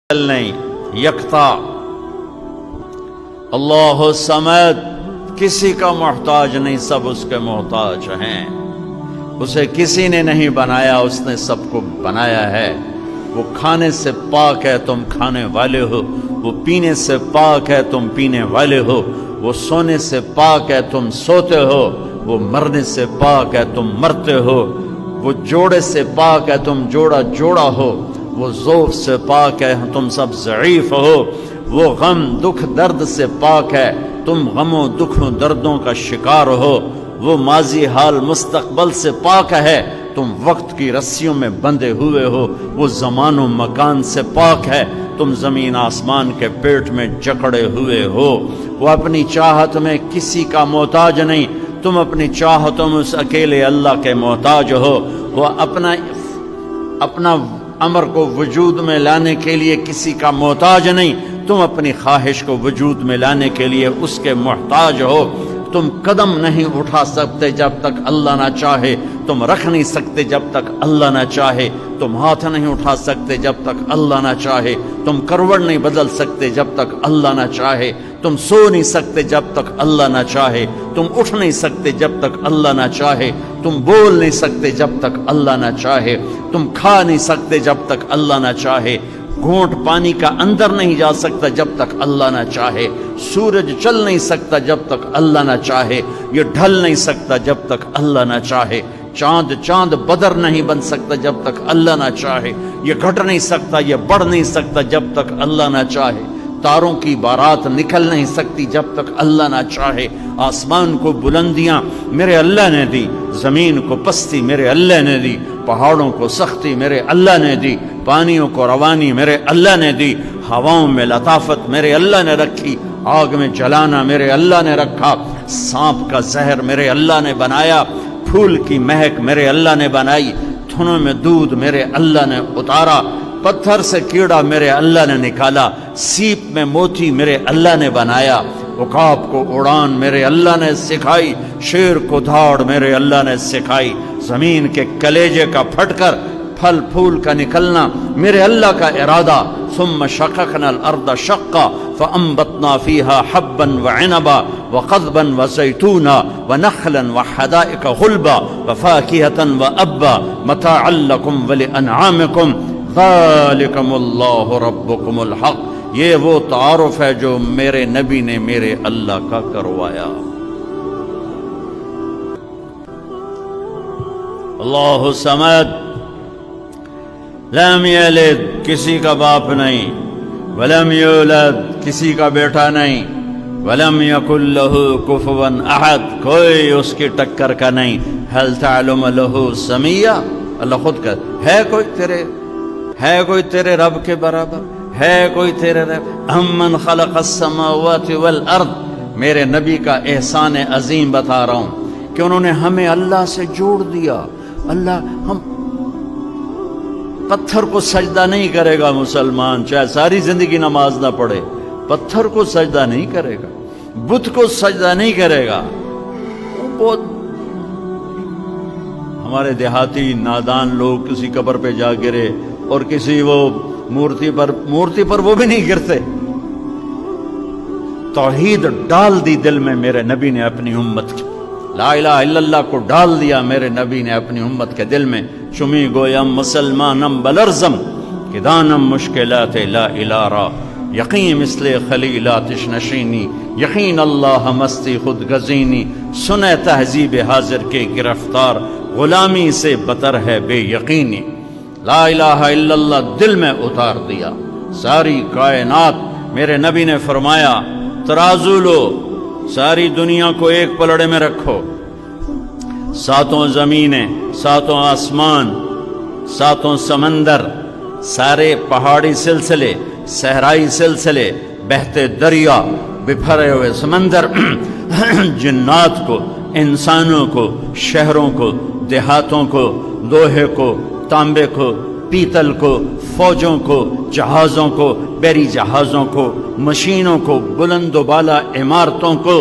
نہیں، یکتا اللہ الصمد، کسی کا محتاج نہیں، سب اس کے محتاج ہیں۔ اسے کسی نے نہیں بنایا، اس نے سب کو بنایا ہے۔ وہ کھانے سے پاک ہے، تم کھانے والے ہو۔ وہ پینے سے پاک ہے، تم پینے والے ہو۔ وہ سونے سے پاک ہے، تم سوتے ہو۔ وہ مرنے سے پاک ہے، تم مرتے ہو۔ وہ جوڑے سے پاک ہے، تم جوڑا ہو۔ وہ ضعف سے پاک ہے، تم سب ضعیف ہو۔ وہ غم دکھ درد سے پاک ہے، تم غموں دکھوں دردوں کا شکار ہو۔ وہ ماضی حال مستقبل سے پاک ہے، تم وقت کی رسیوں میں بندھے ہوئے ہو۔ وہ زمان و مکان سے پاک ہے، تم زمین آسمان کے پیٹ میں جکڑے ہوئے ہو۔ وہ اپنی چاہت میں کسی کا محتاج نہیں، تم اپنی چاہتوں میں اس اکیلے اللہ کے محتاج ہو۔ وہ اپنا امر کو وجود میں لانے کے لیے کسی کا محتاج نہیں، تم اپنی خواہش کو وجود میں لانے کے لیے اس کے محتاج ہو۔ تم قدم نہیں اٹھا سکتے جب تک اللہ نہ چاہے، تم رکھ نہیں سکتے جب تک اللہ نہ چاہے، تم ہاتھ نہیں اٹھا سکتے جب تک اللہ نہ چاہے، تم کروٹ نہیں بدل سکتے جب تک اللہ نہ چاہے، تم سو نہیں سکتے جب تک اللہ نہ چاہے، تم اٹھ نہیں سکتے جب تک اللہ نہ چاہے، تم بول نہیں سکتے جب تک اللہ نہ چاہے، تم کھا نہیں سکتے جب تک اللہ نہ چاہے، گھونٹ پانی کا اندر نہیں جا سکتا جب تک اللہ نہ چاہے، سورج چل نہیں سکتا جب تک اللہ نہ چاہے، یہ ڈھل نہیں سکتا جب تک اللہ نہ چاہے، چاند بدر نہیں بن سکتا جب تک اللہ نہ چاہے، یہ گھٹ نہیں سکتا، یہ بڑھ نہیں سکتا جب تک اللہ نہ چاہے، تاروں کی بارات نکل نہیں سکتی جب تک اللہ نہ چاہے۔ آسمان کو بلندیاں میرے اللہ نے دی، زمین کو پستی میرے اللہ نے دی، پہاڑوں کو سختی میرے اللہ نے دی، پانیوں کو روانی میرے اللہ نے دی، ہواؤں میں لطافت میرے اللہ نے رکھی، آگ میں جلانا میرے اللہ نے رکھا، سانپ کا زہر میرے اللہ نے بنایا، پھول کی مہک میرے اللہ نے بنائی، تھنوں میں دودھ میرے اللہ نے اتارا، پتھر سے کیڑا میرے اللہ نے نکالا، سیپ میں موتی میرے اللہ نے بنایا، عقاب کو اڑان میرے اللہ نے سکھائی، شیر کو دھاڑ میرے اللہ نے سکھائی، زمین کے کلیجے کا پھٹ کر پھل پھول کا نکلنا میرے اللہ کا ارادہ، ثم شققنا الارض شقا فانبتنا فيها حبا وعنبا وقضبا وزيتونا ونخلا وحدائق غلبا وفاكهة وابا متاعا لكم ولانعامكم ذالکم اللہ ربکم الحق۔ یہ وہ تعارف ہے جو میرے نبی نے میرے اللہ کا کروایا۔ اللہ الصمد، لم یلد، کسی کا باپ نہیں، ولم یولد، کسی کا بیٹا نہیں، ولم یکن لہ کفوا احد، کوئی اس کی ٹکر کا نہیں۔ هل تعلم لہ سمیہ، اللہ خود کہتا ہے کوئی تیرے رب کے برابر؟ ہے کوئی تیرے رب؟ امن خلق السماوات والارض، میرے نبی کا احسان عظیم بتا رہا ہوں کہ انہوں نے ہمیں اللہ سے جوڑ دیا۔ ہم پتھر کو سجدہ نہیں کرے گا مسلمان، چاہے ساری زندگی نماز نہ پڑھے، پتھر کو سجدہ نہیں کرے گا، بت کو سجدہ نہیں کرے گا۔ بہت ہمارے دیہاتی نادان لوگ کسی قبر پہ جا گرے اور کسی وہ مورتی پر وہ بھی نہیں گرتے۔ توحید ڈال دی دل میں میرے نبی نے اپنی امت کی، لا الہ الا اللہ کو ڈال دیا میرے نبی نے اپنی امت کے دل میں۔ چمی گویم مسلمانم بلرزم کہ دانم مشکلات لا الہ را، یقین مثل خلیلاتش نشینی، یقین اللہ مستی خود گزینی، سنے تہذیب حاضر کے گرفتار، غلامی سے بتر ہے بے یقینی۔ لا الہ الا اللہ دل میں اتار دیا۔ ساری کائنات میرے نبی نے فرمایا ترازو لو، ساری دنیا کو ایک پلڑے میں رکھو، ساتوں زمینیں، ساتوں آسمان، ساتوں سمندر، سارے پہاڑی سلسلے، صحرائی سلسلے، بہتے دریا، بکھرے ہوئے سمندر، جنات کو، انسانوں کو، شہروں کو، دیہاتوں کو، لوہے کو، تانبے کو، پیتل کو، فوجوں کو، جہازوں کو، بحری جہازوں کو، مشینوں کو، بلند و بالا عمارتوں کو،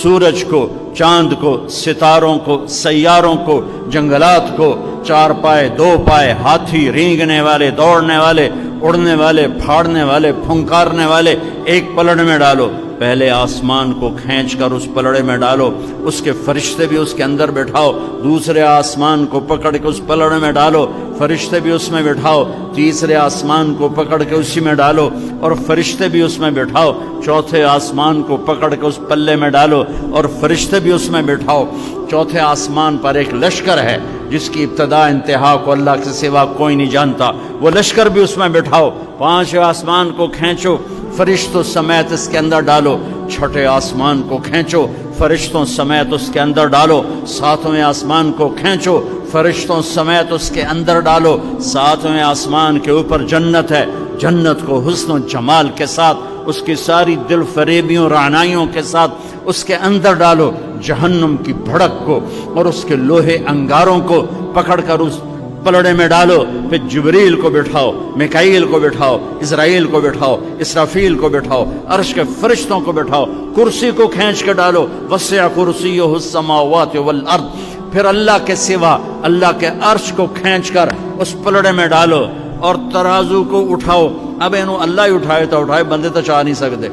سورج کو، چاند کو، ستاروں کو، سیاروں کو، جنگلات کو، چار پائے، دو پائے، ہاتھی، رینگنے والے، دوڑنے والے، اڑنے والے، پھاڑنے والے، پھنکارنے والے ایک پلڑے میں ڈالو، پہلے آسمان کو کھینچ کر اس پلڑے میں ڈالو، اس کے فرشتے بھی اس کے اندر بٹھاؤ، دوسرے آسمان کو پکڑ کے اس پلڑے میں ڈالو، فرشتے بھی اس میں بٹھاؤ، تیسرے آسمان کو پکڑ کے اسی میں ڈالو اور فرشتے بھی اس میں بٹھاؤ، چوتھے آسمان کو پکڑ کے اس پلے میں ڈالو اور فرشتے بھی اس میں بٹھاؤ۔ چوتھے آسمان پر ایک لشکر ہے جس کی ابتدا انتہا کو اللہ کے سوا کوئی نہیں جانتا، وہ لشکر بھی اس میں بٹھاؤ۔ پانچویں آسمان کو کھینچو، فرشتوں سمیت اس کے اندر ڈالو، چھٹے آسمان کو کھینچو، فرشتوں سمیت اس کے اندر ڈالو، ساتویں آسمان کو کھینچو، فرشتوں سمیت اس کے اندر ڈالو، ساتویں آسمان کے اوپر جنت ہے، جنت کو حسن و جمال کے ساتھ، اس کی ساری دل فریبیوں رعنائیوں کے ساتھ اس کے اندر ڈالو، جہنم کی بھڑک کو اور اس کے لوہے انگاروں کو پکڑ کر اس پلڑے میں ڈالو، پھر جبریل کو بٹھاؤ، میکائیل کو بٹھاؤ، اسرائیل کو بٹھاؤ، اسرافیل کو بٹھاؤ، عرش کے فرشتوں کو بٹھاؤ، کرسی کو کھینچ کے ڈالو، وسع کرسیہ السماوات والارض، پھر اللہ کے سوا اللہ کے عرش کو کھینچ کر اس پلڑے میں ڈالو اور ترازو کو اٹھاؤ، اب انہوں اللہ ہی اٹھائے تو اٹھائے، بندے تو چاہ نہیں سکتے،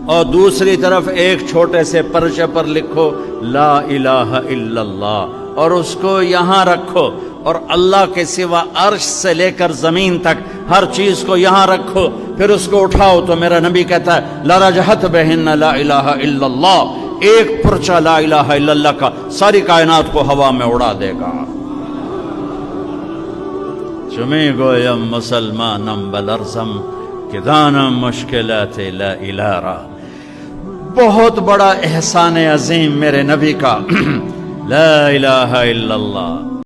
اور دوسری طرف ایک چھوٹے سے پرچے پر لکھو لا الہ الا اللہ اور اس کو یہاں رکھو، اور اللہ کے سوا عرش سے لے کر زمین تک ہر چیز کو یہاں رکھو، پھر اس کو اٹھاؤ تو میرا نبی کہتا ہے لرجحت بہن لا الہ الا اللہ، ایک پرچہ لا الہ الا اللہ کا ساری کائنات کو ہوا میں اڑا دے گا۔ چمی گویم مسلمانم بلرزم کہ دانم مشکلات لا الہ را، بہت بڑا احسان عظیم میرے نبی کا لا الہ الا اللہ۔